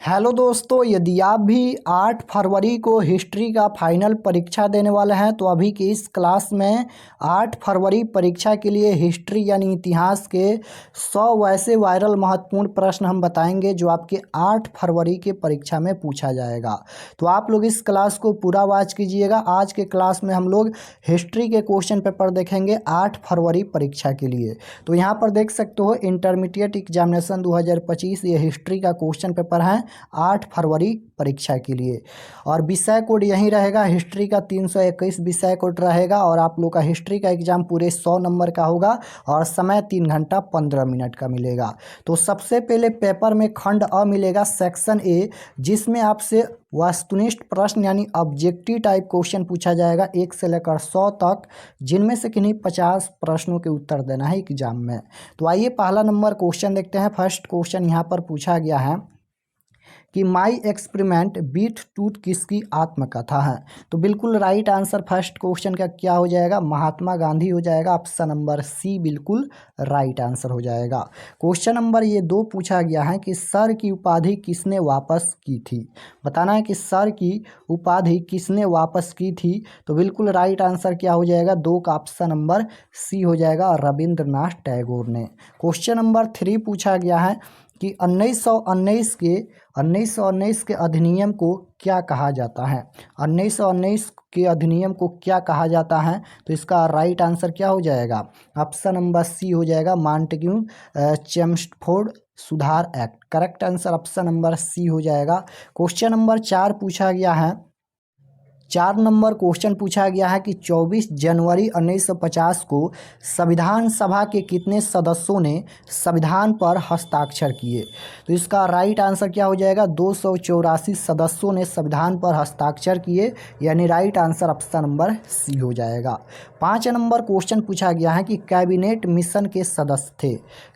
Hello दोस्तों, यदि आप भी 8 फरवरी को हिस्ट्री का फाइनल परीक्षा देने वाले हैं तो अभी की इस क्लास में 8 फरवरी परीक्षा के लिए हिस्ट्री यानी इतिहास के 100 वैसे वायरल महत्वपूर्ण प्रश्न हम बताएंगे जो आपके 8 फरवरी के परीक्षा में पूछा जाएगा। तो आप लोग इस क्लास को पूरा वॉच कीजिएगा। आज के क्लास में हम लोग हिस्ट्री के क्वेश्चन पेपर देखेंगे 8 फरवरी परीक्षा के लिए। तो यहाँ पर देख सकते हो इंटरमीडिएट एग्जामिनेशन 2025 ये हिस्ट्री का क्वेश्चन पेपर है 8 फरवरी परीक्षा के लिए। और विषय कोड यही रहेगा, हिस्ट्री का 321 विषय कोड रहेगा और आप लोग का हिस्ट्री का एग्जाम पूरे 100 नंबर का होगा और समय 3 घंटा 15 मिनट का मिलेगा। तो सबसे पहले पेपर में खंड अ मिलेगा सेक्शन ए, जिसमें आपसे वस्तुनिष्ठ प्रश्न यानी ऑब्जेक्टिव टाइप क्वेश्चन पूछा जाएगा 1 से लेकर 100 तक, जिनमें से किन्हीं 50 प्रश्नों के उत्तर देना है एग्जाम में। तो आइए पहला नंबर क्वेश्चन देखते हैं। फर्स्ट क्वेश्चन यहाँ पर पूछा गया है कि माई एक्सपेरिमेंट बीट टूथ किसकी आत्मकथा है। तो बिल्कुल राइट आंसर फर्स्ट क्वेश्चन का क्या हो जाएगा, महात्मा गांधी हो जाएगा। ऑप्शन नंबर सी बिल्कुल राइट आंसर हो जाएगा। क्वेश्चन नंबर ये 2 पूछा गया है कि सर की उपाधि किसने वापस की थी। बताना है कि सर की उपाधि किसने वापस की थी। तो बिल्कुल राइट आंसर क्या हो जाएगा, 2 का ऑप्शन नंबर सी हो जाएगा, रविंद्रनाथ टैगोर ने। क्वेश्चन नंबर 3 पूछा गया है कि 1919 के अधिनियम को क्या कहा जाता है। 1919 के अधिनियम को क्या कहा जाता है। तो इसका राइट आंसर क्या हो जाएगा, ऑप्शन नंबर सी हो जाएगा, मॉन्टेग्यू चेम्सफोर्ड सुधार act. Correct answer option number C हो जाएगा। क्वेश्चन नंबर 4 पूछा गया है, 4 नंबर क्वेश्चन पूछा गया है कि 24 जनवरी 1950 को संविधान सभा के कितने सदस्यों ने संविधान पर हस्ताक्षर किए। तो इसका राइट आंसर क्या हो जाएगा, 284 सदस्यों ने संविधान पर हस्ताक्षर किए, यानी right answer option number C हो जाएगा। 5 नंबर क्वेश्चन पूछा गया है कि कैबिनेट मिशन के सदस्य थे।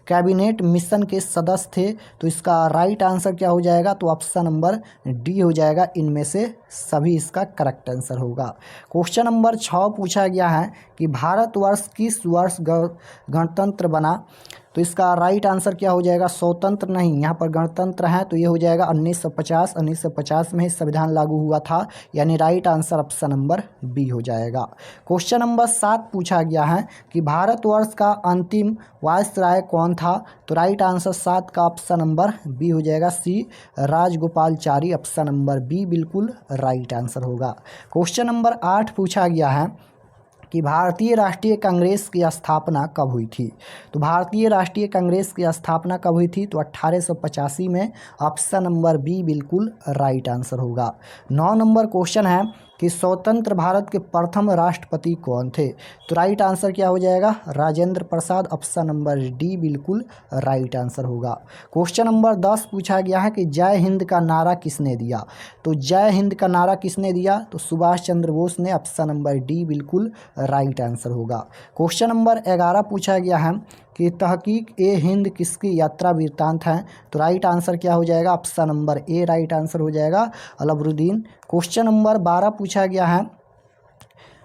कैबिनेट मिशन के सदस्य थे, तो इसका राइट आंसर क्या हो जाएगा, तो ऑप्शन नंबर डी हो जाएगा, इनमें से सभी इसका करेक्ट आंसर होगा। क्वेश्चन नंबर 6 पूछा गया है कि भारतवर्ष किस वर्ष गणतंत्र बना। तो इसका राइट आंसर क्या हो जाएगा, स्वतंत्र नहीं, यहाँ पर गणतंत्र है, तो ये हो जाएगा 1950 में ही संविधान लागू हुआ था, यानी right answer option number B हो जाएगा। क्वेश्चन नंबर 7 पूछा गया है कि भारतवर्ष का अंतिम वायसराय कौन था। तो राइट आंसर 7 का ऑप्शन नंबर बी हो जाएगा, सी राजगोपालचारी। ऑप्शन नंबर बी बिल्कुल राइट आंसर होगा। क्वेश्चन नंबर 8 पूछा गया है कि भारतीय राष्ट्रीय कांग्रेस की स्थापना कब हुई थी। तो भारतीय राष्ट्रीय कांग्रेस की स्थापना कब हुई थी, तो 1885 में। ऑप्शन नंबर बी बिल्कुल राइट आंसर होगा। 9 नंबर क्वेश्चन है कि स्वतंत्र भारत के प्रथम राष्ट्रपति कौन थे। तो राइट आंसर क्या हो जाएगा, Rajendra Prasad. Option number D बिल्कुल राइट आंसर होगा। क्वेश्चन नंबर 10 पूछा गया है कि जय हिंद का नारा किसने दिया। तो जय हिंद का नारा किसने दिया, तो सुभाष चंद्र बोस ने। ऑप्शन नंबर डी बिल्कुल राइट आंसर होगा। क्वेश्चन नंबर 11 पूछा गया है कि तहकीक ए हिंद किसकी यात्रा वृत्तांत है। तो राइट आंसर क्या हो जाएगा, ऑप्शन नंबर ए राइट आंसर हो जाएगा, अलबरुद्दीन। क्वेश्चन नंबर 12 पूछा गया है,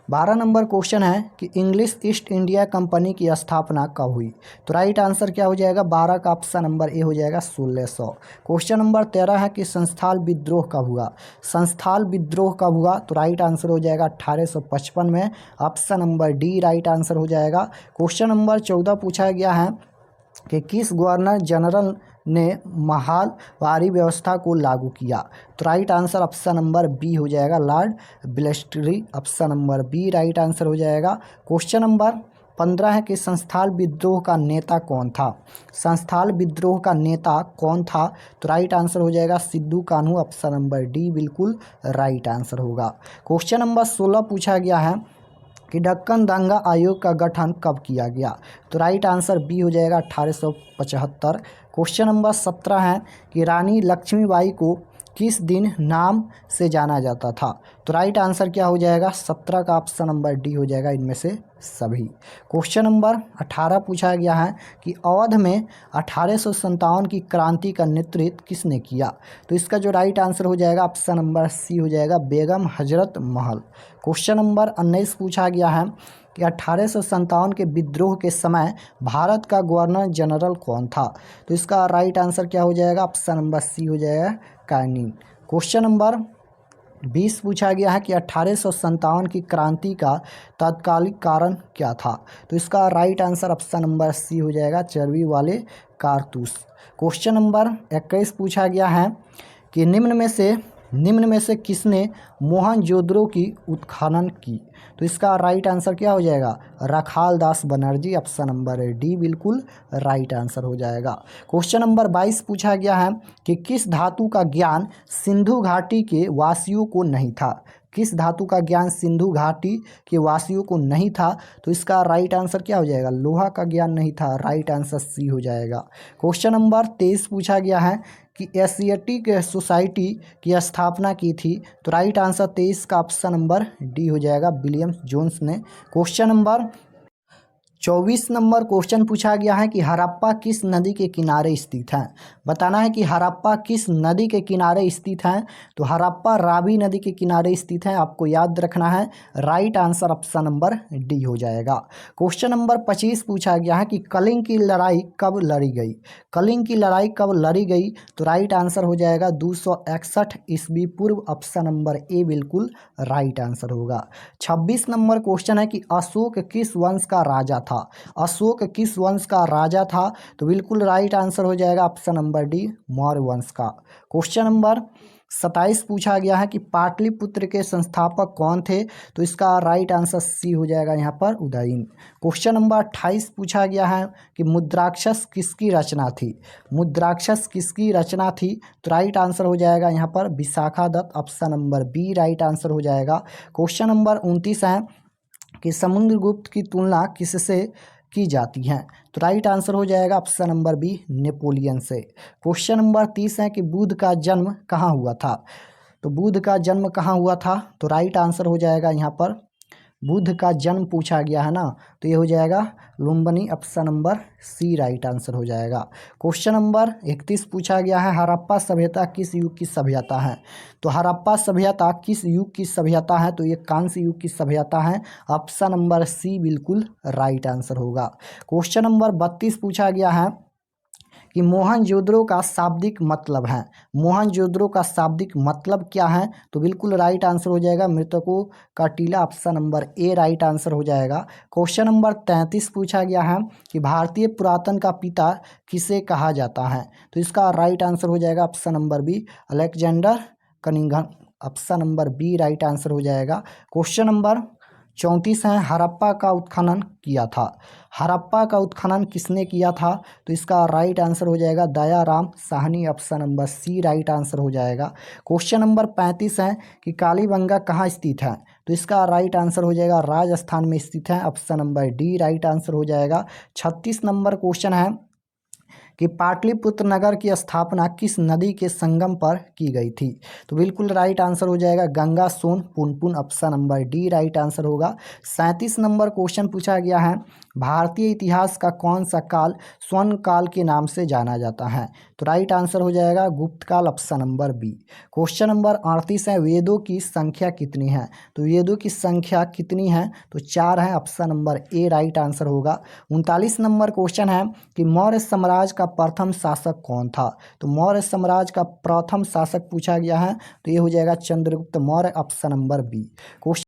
12 नंबर क्वेश्चन है कि इंग्लिश ईस्ट इंडिया कंपनी की स्थापना कब हुई। तो राइट आंसर क्या हो जाएगा, 12 का ऑप्शन नंबर ए हो जाएगा, 1600। क्वेश्चन नंबर 13 है कि संस्थाल विद्रोह कब हुआ। संस्थाल विद्रोह कब हुआ, तो राइट आंसर हो जाएगा 1855 में। Option number D right answer हो जाएगा। क्वेश्चन नंबर 14 पूछा गया है कि किस गवर्नर जनरल ने महालवारी व्यवस्था को लागू किया। तो right answer option number B हो जाएगा, लॉर्ड ब्लेस्टरी। Option number B right answer हो जाएगा। क्वेश्चन नंबर 15 है कि संस्थाल विद्रोह का नेता कौन था। संस्थाल विद्रोह का नेता कौन था। तो राइट आंसर हो जाएगा, Sidhu Kanhu. Option number D बिल्कुल राइट आंसर होगा। क्वेश्चन नंबर 16 पूछा गया है कि दक्कन दंगा आयोग का गठन कब किया गया। तो राइट आंसर बी हो जाएगा, 1875। क्वेश्चन नंबर 17 है कि रानी लक्ष्मीबाई को किस दिन नाम से जाना जाता था। तो राइट आंसर क्या हो जाएगा 17 का ऑप्शन नंबर डी हो जाएगा इनमें से सभी। क्वेश्चन नंबर 18 पूछा गया है कि अवध में 1857 की क्रांति का नेतृत्व किसने किया। तो इसका जो राइट आंसर हो जाएगा ऑप्शन नंबर सी हो जाएगा बेगम हजरत महल। क्वेश्चन नंबर 19 पूछा गया है कि 1857 के विद्रोह के समय भारत का गवर्नर जनरल कौन था। तो इसका राइट आंसर क्या हो जाएगा ऑप्शन नंबर सी हो जाएगा कैनिंग। क्वेश्चन नंबर 20 पूछा गया है कि 1857 की क्रांति का तात्कालिक कारण क्या था। तो इसका right answer option number C हो जाएगा चर्बी वाले कारतूस। क्वेश्चन नंबर 21 पूछा गया है कि निम्न में से किसने मोहनजोदड़ो की उत्खनन की। तो इसका राइट आंसर क्या हो जाएगा रखाल दास बनर्जी। ऑप्शन नंबर डी बिल्कुल राइट आंसर हो जाएगा। क्वेश्चन नंबर 22 पूछा गया है कि किस धातु का ज्ञान सिंधु घाटी के वासियों को नहीं था। किस धातु का ज्ञान सिंधु घाटी के वासियों को नहीं था। तो इसका राइट आंसर क्या हो जाएगा लोहा का ज्ञान नहीं था। राइट आंसर सी हो जाएगा। क्वेश्चन नंबर 23 पूछा गया है कि एशियाटिक सोसाइटी की स्थापना की थी। तो राइट आंसर 23 का ऑप्शन नंबर डी हो जाएगा विलियम जोन्स ने। क्वेश्चन नंबर 24 नंबर क्वेश्चन पूछा गया है कि हड़प्पा किस नदी के किनारे स्थित है। बताना है कि हड़प्पा किस नदी के किनारे स्थित है। तो हड़प्पा रावी नदी के किनारे स्थित है। आपको याद रखना है। Right answer option number D हो जाएगा। क्वेश्चन नंबर 25 पूछा गया है कि कलिंग की लड़ाई कब लड़ी गई। कलिंग की लड़ाई कब लड़ी गई। तो राइट आंसर हो जाएगा 261 ईस्वी पूर्व। ऑप्शन नंबर ए बिल्कुल राइट आंसर होगा। 26 नंबर क्वेश्चन है कि अशोक किस वंश का राजा था। अशोक किस वंश का राजा था। तो बिल्कुल राइट आंसर हो जाएगा ऑप्शन नंबर डी मौर्य वंश का। क्वेश्चन नंबर 27 पूछा गया है कि पाटलिपुत्र के संस्थापक कौन थे। तो इसका राइट आंसर सी हो जाएगा यहाँ पर उदयन। क्वेश्चन नंबर 28 पूछा गया है कि मुद्राक्षस किसकी रचना थी। मुद्राक्षस किसकी रचना थी। तो राइट आंसर हो जाएगा यहाँ पर Vishakha Datta. Option number B right answer हो जाएगा। क्वेश्चन नंबर 29 है कि समुद्रगुप्त की तुलना किससे की जाती है। तो राइट आंसर हो जाएगा ऑप्शन नंबर बी नेपोलियन से। क्वेश्चन नंबर 30 है कि बुद्ध का जन्म कहाँ हुआ था। तो बुद्ध का जन्म कहाँ हुआ था। तो राइट आंसर हो जाएगा यहाँ पर बुद्ध का जन्म पूछा गया है ना। तो ये हो जाएगा Lumbini. Option number C right answer हो जाएगा। क्वेश्चन नंबर 31 पूछा गया है हड़प्पा सभ्यता किस युग की सभ्यता है। तो हड़प्पा सभ्यता किस युग की सभ्यता है। तो ये कांस्य युग की सभ्यता है। ऑप्शन नंबर सी बिल्कुल राइट आंसर होगा। क्वेश्चन नंबर 32 पूछा गया है कि मोहनजोदड़ो का शाब्दिक मतलब है। मोहनजोदड़ो का शाब्दिक मतलब क्या है। तो बिल्कुल राइट आंसर हो जाएगा मृतकों का टीला। ऑप्शन नंबर ए राइट आंसर हो जाएगा। क्वेश्चन नंबर 33 पूछा गया है कि भारतीय पुरातन का पिता किसे कहा जाता है। तो इसका राइट आंसर हो जाएगा option number B Alexander Cunningham. Option number B right answer हो जाएगा। क्वेश्चन नंबर 34 है हड़प्पा का उत्खनन किया था। हड़प्पा का उत्खनन किसने किया था। तो इसका राइट आंसर हो जाएगा Dayaram Sahni. Option number C right answer हो जाएगा। क्वेश्चन नंबर 35 है कि कालीबंगा कहाँ स्थित है। तो इसका राइट आंसर हो जाएगा राजस्थान में स्थित है। Option number D right answer हो जाएगा। 36 नंबर क्वेश्चन है कि पाटलिपुत्र नगर की स्थापना किस नदी के संगम पर की गई थी। तो बिल्कुल राइट आंसर हो जाएगा Ganga Son Punpun. Option number D right answer होगा। 37 नंबर क्वेश्चन पूछा गया है भारतीय इतिहास का कौन सा काल स्वर्ण काल के नाम से जाना जाता है। तो राइट आंसर हो जाएगा गुप्त काल। Option number B. Question number 38 है वेदों की संख्या कितनी है। तो वेदों की संख्या कितनी है। तो 4 है। ऑप्शन नंबर ए राइट आंसर होगा। 39 नंबर क्वेश्चन है कि मौर्य साम्राज्य का प्रथम शासक कौन था। तो मौर्य साम्राज्य का प्रथम शासक पूछा गया है। तो ये हो जाएगा Chandragupta Maurya. Option number B. Question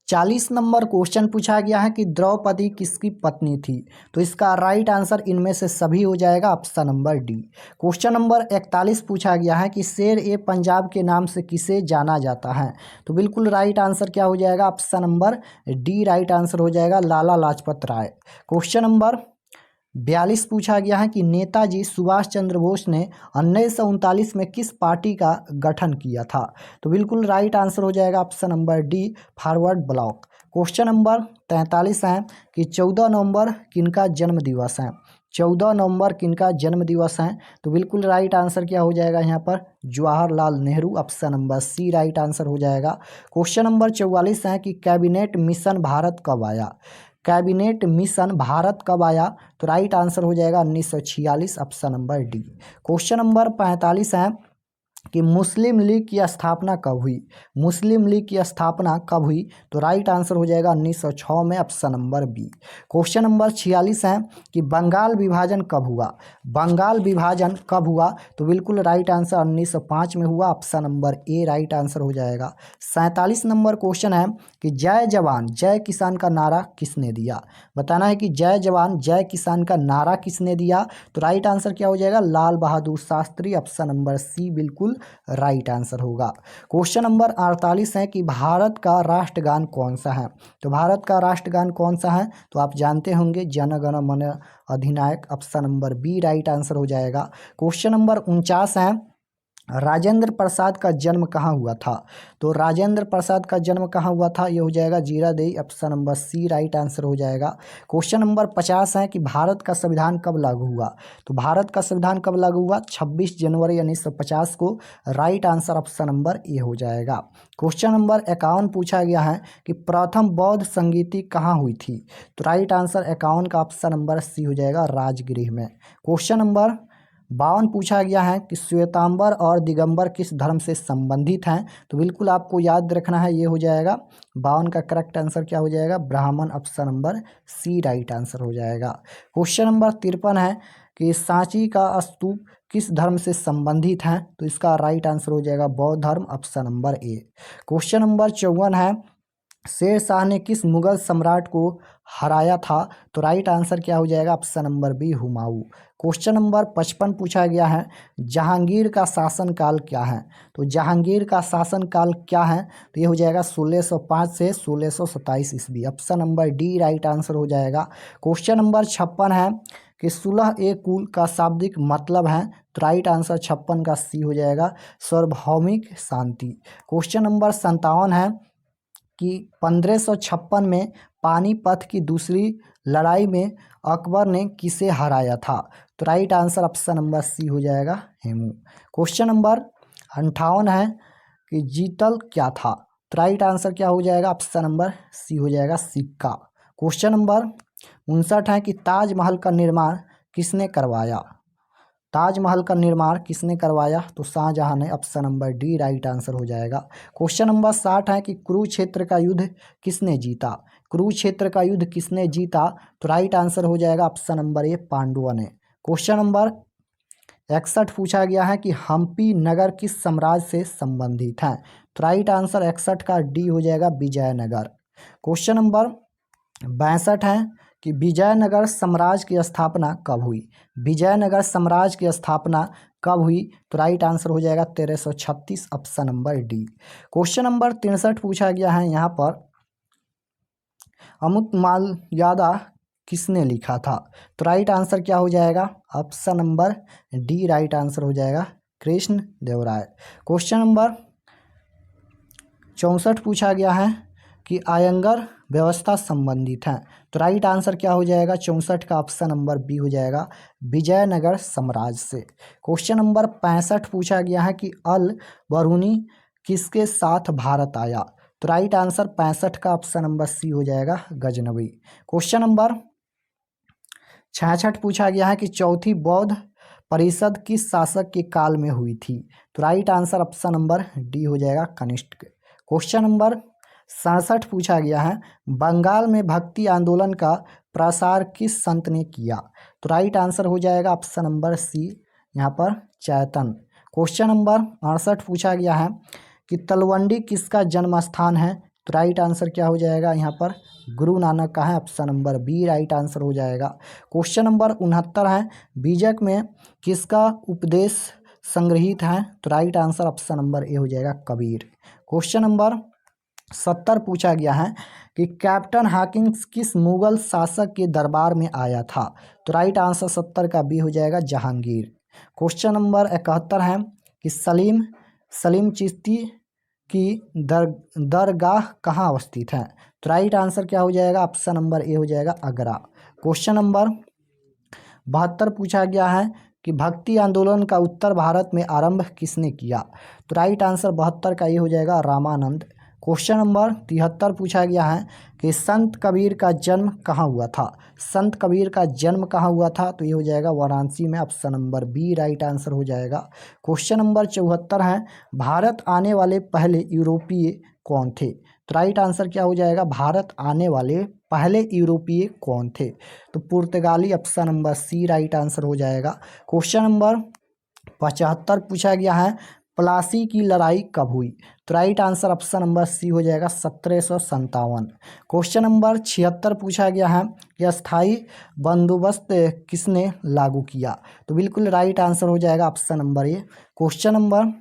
40 number question पूछा गया है कि द्रौपदी किसकी पत्नी थी। तो इसका राइट आंसर इनमें से सभी हो जाएगा। Option number D. Question number 41 पूछा गया है कि शेर ए पंजाब के नाम से किसे जाना जाता है। तो बिल्कुल राइट आंसर क्या हो जाएगा। Option number D right answer हो जाएगा लाला लाजपत राय। क्वेश्चन नंबर 42 पूछा गया है कि नेताजी सुभाष चंद्र बोस ने 1939 में किस पार्टी का गठन किया था। तो बिल्कुल राइट आंसर हो जाएगा option number D forward block. Question number 43 है कि 14 नवंबर किनका जन्म दिवस है। 14 नवंबर किनका जन्म दिवस है? तो बिल्कुल राइट आंसर क्या हो जाएगा यहाँ पर? Jawaharlal Nehru, option number C right answer हो जाएगा। क्वेश्चन नंबर 44 है कि कैबिनेट मिशन भारत कब आया? कैबिनेट मिशन भारत कब आया? तो राइट आंसर हो जाएगा 1946, option number D. Question number 45 है कि मुस्लिम लीग की स्थापना कब हुई? मुस्लिम लीग की स्थापना कब हुई? तो राइट आंसर हो जाएगा 1906 में, option number B. Question number 46 है कि बंगाल विभाजन कब हुआ? बंगाल विभाजन कब हुआ? तो बिल्कुल राइट आंसर 1905 में हुआ, ऑप्शन नंबर ए राइट आंसर हो जाएगा। 47 नंबर क्वेश्चन है कि जय जवान जय किसान का नारा किसने दिया? बताना है कि जय जवान जय किसान का नारा किसने दिया? तो राइट आंसर क्या हो जाएगा? लाल बहादुर शास्त्री, ऑप्शन नंबर सी बिल्कुल राइट आंसर होगा। क्वेश्चन नंबर 48 है कि भारत का राष्ट्रगान कौन सा है? तो भारत का राष्ट्रगान कौन सा है? तो आप जानते होंगे जन गण मन अधिनायक, option number B right answer हो जाएगा। क्वेश्चन नंबर 49 है राजेंद्र प्रसाद का जन्म कहाँ हुआ था? तो राजेंद्र प्रसाद का जन्म कहाँ हुआ था? ये हो जाएगा Ziradei, option number C right answer हो जाएगा। क्वेश्चन नंबर 50 है कि भारत का संविधान कब लागू हुआ? तो भारत का संविधान कब लागू हुआ? 26 जनवरी 1950 को, राइट आंसर ऑप्शन नंबर ए हो जाएगा। क्वेश्चन नंबर 51 पूछा गया है कि प्रथम बौद्ध संगीति कहाँ हुई थी? तो राइट आंसर 51 का ऑप्शन नंबर सी हो जाएगा, राजगृह में। क्वेश्चन नंबर 52 पूछा गया है कि श्वेतांबर और दिगंबर किस धर्म से संबंधित हैं? तो बिल्कुल आपको याद रखना है, ये हो जाएगा 52 का करेक्ट आंसर क्या हो जाएगा? Brahmin, option number C right answer हो जाएगा। क्वेश्चन नंबर 53 है कि सांची का स्तूप किस धर्म से संबंधित है? तो इसका राइट आंसर हो जाएगा बौद्ध धर्म, ऑप्शन नंबर ए। क्वेश्चन नंबर 54 है शेर शाह ने किस मुगल सम्राट को हराया था? तो राइट आंसर क्या हो जाएगा? Option number B, Humayun. Question number 55 पूछा गया है जहांगीर का शासनकाल क्या है? तो जहांगीर का शासनकाल क्या है? तो ये हो जाएगा 1605 से 1627 ईस्वी, option number D right answer हो जाएगा। क्वेश्चन नंबर 56 है कि सुलह ए कुल का शाब्दिक मतलब है? तो राइट आंसर 56 का सी हो जाएगा, सार्वभौमिक शांति। क्वेश्चन नंबर 57 है कि 1556 में पानीपत की दूसरी लड़ाई में अकबर ने किसे हराया था? तो right answer option number C हो जाएगा, हेमू। क्वेश्चन नंबर 58 है कि जीतल क्या था? तो राइट आंसर क्या हो जाएगा? ऑप्शन नंबर सी हो जाएगा, सिक्का। क्वेश्चन नंबर 59 है कि ताजमहल का निर्माण किसने करवाया? ताजमहल का निर्माण किसने करवाया? तो शाहजहां ने, option number D right answer हो जाएगा। क्वेश्चन नंबर 60 है कि कुरुक्षेत्र का युद्ध किसने जीता? कुरुक्षेत्र का युद्ध किसने जीता? तो राइट आंसर हो जाएगा ऑप्शन नंबर ए, पांडवों ने। क्वेश्चन नंबर 61 पूछा गया है कि हम्पी नगर किस साम्राज्य से संबंधित है? तो राइट आंसर 61 का डी हो जाएगा, विजयनगर। क्वेश्चन नंबर 62 है कि विजयनगर साम्राज्य की स्थापना कब हुई? विजयनगर साम्राज्य की स्थापना कब हुई? तो राइट आंसर हो जाएगा 1336, option number D. Question number 63 पूछा गया है यहाँ पर अमुक्तमाल्यादा किसने लिखा था? तो राइट आंसर क्या हो जाएगा? Option number D right answer हो जाएगा, कृष्ण देवराय। क्वेश्चन नंबर 64 पूछा गया है कि आयंगर व्यवस्था संबंधित है? तो राइट आंसर क्या हो जाएगा? 64 का ऑप्शन नंबर बी हो जाएगा, विजयनगर साम्राज्य से। क्वेश्चन नंबर 65 पूछा गया है कि अल बरूनी किसके साथ भारत आया? तो राइट आंसर 65 का ऑप्शन नंबर सी हो जाएगा, गजनवी। क्वेश्चन नंबर 66 पूछा गया है कि चौथी बौद्ध परिषद किस शासक के काल में हुई थी? तो right answer option number D हो जाएगा, कनिष्क। क्वेश्चन नंबर 67 पूछा गया है बंगाल में भक्ति आंदोलन का प्रसार किस संत ने किया? तो राइट आंसर हो जाएगा ऑप्शन नंबर सी, यहाँ पर चैतन। क्वेश्चन नंबर 68 पूछा गया है कि तलवंडी किसका जन्म स्थान है? तो राइट आंसर क्या हो जाएगा? यहाँ पर गुरु नानक का है, option number B right answer हो जाएगा। क्वेश्चन नंबर 69 है बीजक में किसका उपदेश संग्रहित है? तो राइट आंसर ऑप्शन नंबर ए हो जाएगा, कबीर। क्वेश्चन नंबर 70 पूछा गया है कि कैप्टन हॉकिंस किस मुगल शासक के दरबार में आया था? तो राइट आंसर 70 का बी हो जाएगा, जहांगीर। क्वेश्चन नंबर 71 है कि सलीम चिश्ती की दरगाह कहाँ अवस्थित है? तो राइट आंसर क्या हो जाएगा? ऑप्शन नंबर ए हो जाएगा, आगरा। क्वेश्चन नंबर 72 पूछा गया है कि भक्ति आंदोलन का उत्तर भारत में आरंभ किसने किया? तो राइट आंसर 72 का ये हो जाएगा रामानंद। क्वेश्चन नंबर 73 पूछा गया है कि संत कबीर का जन्म कहाँ हुआ था? संत कबीर का जन्म कहाँ हुआ था? तो ये हो जाएगा वाराणसी में, option number B right answer हो जाएगा। क्वेश्चन नंबर 74 है, भारत आने वाले पहले यूरोपीय कौन थे? तो राइट आंसर क्या हो जाएगा? भारत आने वाले पहले यूरोपीय कौन थे? तो पुर्तगाली, option number C right answer हो जाएगा। क्वेश्चन नंबर 75 पूछा गया है, प्लासी की लड़ाई कब हुई? तो right answer option number C हो जाएगा 1757। क्वेश्चन नंबर 76 पूछा गया है कि अस्थाई बंदोबस्त किसने लागू किया? तो बिल्कुल राइट आंसर हो जाएगा ऑप्शन नंबर ए। क्वेश्चन नंबर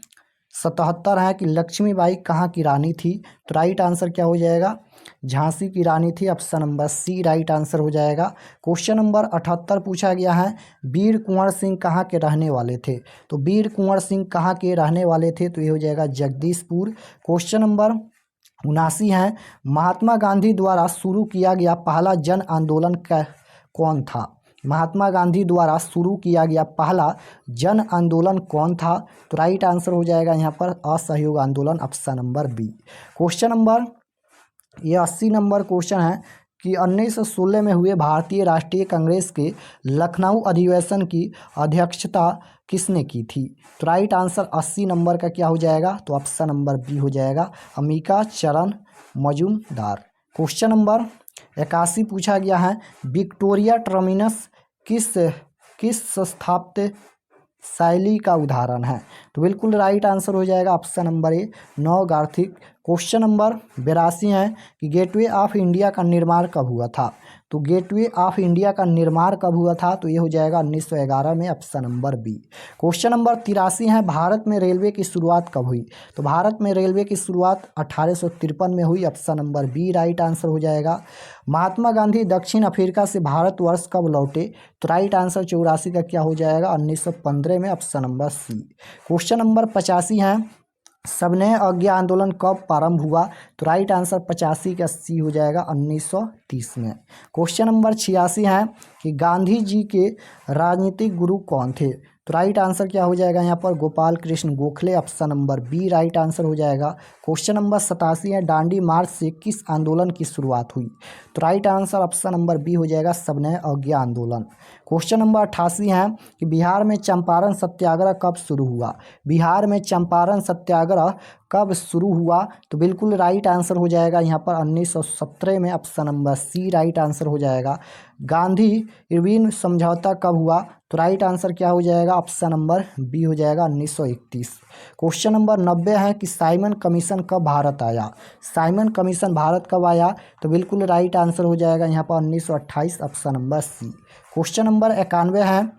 77 है कि लक्ष्मीबाई कहाँ की रानी थी? तो राइट आंसर क्या हो जाएगा? झांसी की रानी थी, option number C right answer हो जाएगा। क्वेश्चन नंबर 78 पूछा गया है, वीर कुंवर सिंह कहाँ के रहने वाले थे? तो वीर कुंवर सिंह कहाँ के रहने वाले थे? तो ये हो जाएगा जगदीशपुर। क्वेश्चन नंबर 79 है, महात्मा गांधी द्वारा शुरू किया गया पहला जन आंदोलन कौन था? महात्मा गांधी द्वारा शुरू किया गया पहला जन आंदोलन कौन था? तो राइट आंसर हो जाएगा यहाँ पर असहयोग आंदोलन, option number B. Question number ये 80 नंबर क्वेश्चन है कि 1916 में हुए भारतीय राष्ट्रीय कांग्रेस के लखनऊ अधिवेशन की अध्यक्षता किसने की थी? तो राइट आंसर 80 नंबर का क्या हो जाएगा? तो ऑप्शन नंबर बी हो जाएगा, अंबिका चरण मजूमदार। क्वेश्चन नंबर 81 पूछा गया है, विक्टोरिया टर्मिनस किस किस स्थापत्य शैली का उदाहरण है? तो बिल्कुल राइट आंसर हो जाएगा ऑप्शन नंबर ए, नवगाथिक। क्वेश्चन नंबर 82 है कि गेटवे ऑफ इंडिया का निर्माण कब हुआ था? तो गेटवे ऑफ इंडिया का निर्माण कब हुआ था? तो ये हो जाएगा 1911 में, option number B. Question number 83 है, भारत में रेलवे की शुरुआत कब हुई? तो भारत में रेलवे की शुरुआत 1853 में हुई, option number B right answer हो जाएगा। महात्मा गांधी दक्षिण अफ्रीका से भारतवर्ष कब लौटे? तो राइट आंसर 84 का क्या हो जाएगा? 1915 में, option number C. Question number 85 है, सविनय अवज्ञा आंदोलन कब प्रारंभ हुआ? तो राइट आंसर 85 का सी हो जाएगा 1930 में। क्वेश्चन नंबर 86 है कि गांधी जी के राजनीतिक गुरु कौन थे? तो राइट आंसर क्या हो जाएगा यहाँ पर? Gopal Krishna Gokhale, option number B right answer हो जाएगा। क्वेश्चन नंबर 87 है, दांडी मार्च से किस आंदोलन की शुरुआत हुई? तो right answer option number B हो जाएगा, सविनय अवज्ञा आंदोलन। क्वेश्चन नंबर 88 है कि बिहार में चंपारण सत्याग्रह कब शुरू हुआ? बिहार में चंपारण सत्याग्रह कब शुरू हुआ? तो बिल्कुल राइट आंसर हो जाएगा यहाँ पर 1917 में, option number C right answer हो जाएगा। गांधी इरविन समझौता कब हुआ? तो राइट आंसर क्या हो जाएगा? ऑप्शन नंबर बी हो जाएगा 1931। क्वेश्चन नंबर 90 है कि साइमन कमीशन कब भारत आया? साइमन कमीशन भारत कब आया? तो बिल्कुल राइट आंसर हो जाएगा यहाँ पर 1928, option number C. Question number 91 है,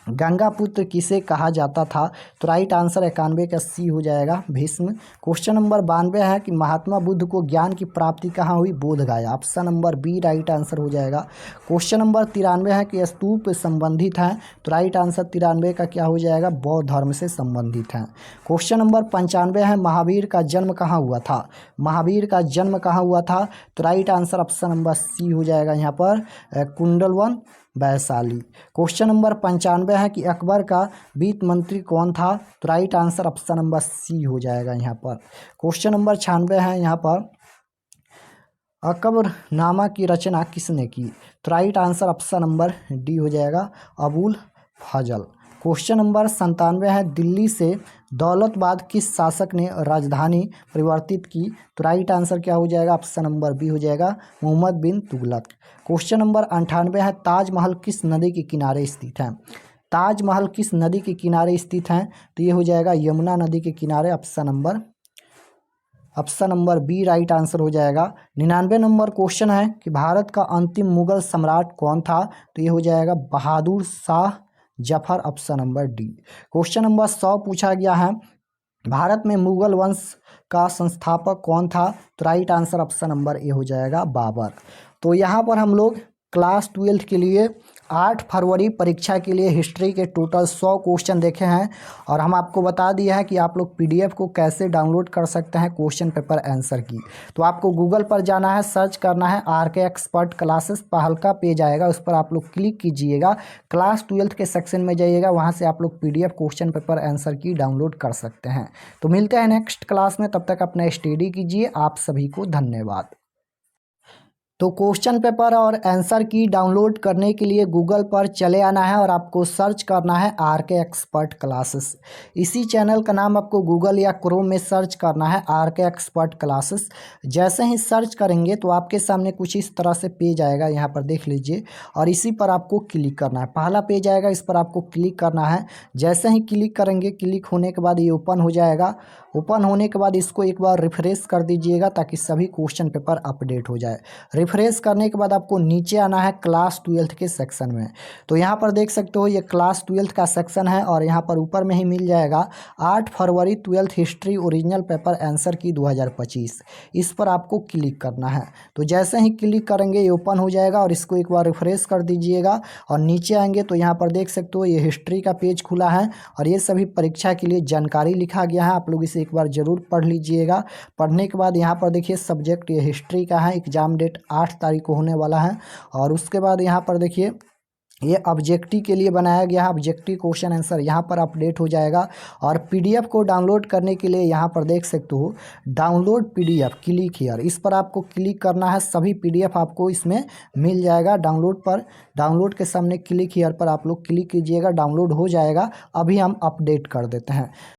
गंगा पुत्र किसे कहा जाता था? तो राइट आंसर 91 का सी हो जाएगा, भीष्म। क्वेश्चन नंबर 92 है कि महात्मा बुद्ध को ज्ञान की प्राप्ति कहाँ हुई? Bodh Gaya, option number B right answer हो जाएगा। क्वेश्चन नंबर 93 है कि स्तूप संबंधित हैं? तो राइट आंसर 93 का क्या हो जाएगा? बौद्ध धर्म से संबंधित हैं। क्वेश्चन नंबर 95 है, महावीर का जन्म कहाँ हुआ था? महावीर का जन्म कहाँ हुआ था? तो right answer option number C हो जाएगा यहाँ पर, कुंडलवन वैशाली। क्वेश्चन नंबर 95 है कि अकबर का वित्त मंत्री कौन था? तो right answer option number C हो जाएगा यहाँ पर। क्वेश्चन नंबर 96 है यहाँ पर, अकबरनामा की रचना किसने की? तो right answer option number D हो जाएगा, अबुल फजल। क्वेश्चन नंबर 97 है, दिल्ली से दौलताबाद किस शासक ने राजधानी परिवर्तित की? तो राइट आंसर क्या हो जाएगा? ऑप्शन नंबर बी हो जाएगा, मोहम्मद बिन तुगलक। क्वेश्चन नंबर 98 है, ताजमहल किस नदी के किनारे स्थित है? ताजमहल किस नदी के किनारे स्थित है? तो ये हो जाएगा यमुना नदी के किनारे, option number B right answer हो जाएगा। 99 नंबर क्वेश्चन है कि भारत का अंतिम मुगल सम्राट कौन था? तो ये हो जाएगा Bahadur Shah Zafar, option number D. Question number 100 पूछा गया है, भारत में मुगल वंश का संस्थापक कौन था? तो राइट आंसर ऑप्शन नंबर ए हो जाएगा, बाबर। तो यहाँ पर हम लोग क्लास 12 के लिए 8 फरवरी परीक्षा के लिए हिस्ट्री के टोटल 100 क्वेश्चन देखे हैं और हम आपको बता दिया है कि आप लोग पीडीएफ को कैसे डाउनलोड कर सकते हैं क्वेश्चन पेपर आंसर की। तो आपको गूगल पर जाना है, सर्च करना है आरके एक्सपर्ट क्लासेस, पहल का पेज आएगा, उस पर आप लोग क्लिक कीजिएगा, क्लास 12 के सेक्शन में जाइएगा, वहाँ से आप लोग पीडीएफ क्वेश्चन पेपर आंसर की डाउनलोड कर सकते हैं। तो मिलते हैं नेक्स्ट क्लास में, तब तक अपना स्टडी कीजिए। आप सभी को धन्यवाद। तो क्वेश्चन पेपर और आंसर की डाउनलोड करने के लिए गूगल पर चले आना है और आपको सर्च करना है आरके एक्सपर्ट क्लासेस। इसी चैनल का नाम आपको गूगल या क्रोम में सर्च करना है आरके एक्सपर्ट क्लासेस। जैसे ही सर्च करेंगे तो आपके सामने कुछ इस तरह से पेज आएगा, यहाँ पर देख लीजिए, और इसी पर आपको क्लिक करना है। पहला पेज आएगा, इस पर आपको क्लिक करना है। जैसे ही क्लिक करेंगे, क्लिक होने के बाद ये ओपन हो जाएगा। ओपन होने के बाद इसको एक बार रिफ्रेश कर दीजिएगा ताकि सभी क्वेश्चन पेपर अपडेट हो जाए। रिफ्रेश करने के बाद आपको नीचे आना है क्लास 12 के सेक्शन में। तो यहाँ पर देख सकते हो ये क्लास 12 का सेक्शन है और यहाँ पर ऊपर में ही मिल जाएगा 8 फरवरी 12th history original paper answer की 2025। इस पर आपको क्लिक करना है। तो जैसे ही क्लिक करेंगे ये ओपन हो जाएगा और इसको एक बार रिफ्रेश कर दीजिएगा और नीचे आएंगे तो यहाँ पर देख सकते हो ये हिस्ट्री का पेज खुला है और ये सभी परीक्षा के लिए जानकारी लिखा गया है। आप लोग इसे एक बार ज़रूर पढ़ लीजिएगा। पढ़ने के बाद यहाँ पर देखिए सब्जेक्ट ये हिस्ट्री का है, एग्जाम डेट 8 तारीख को होने वाला है। और उसके बाद यहाँ पर देखिए ये ऑब्जेक्टिव के लिए बनाया गया है, ऑब्जेक्टिव क्वेश्चन आंसर यहाँ पर अपडेट हो जाएगा। और पीडीएफ को डाउनलोड करने के लिए यहाँ पर देख सकते हो डाउनलोड पीडीएफ, क्लिक हियर, इस पर आपको क्लिक करना है। सभी पीडीएफ आपको इसमें मिल जाएगा डाउनलोड पर। डाउनलोड के सामने क्लिक हियर पर आप लोग क्लिक कीजिएगा, डाउनलोड हो जाएगा। अभी हम अपडेट कर देते हैं।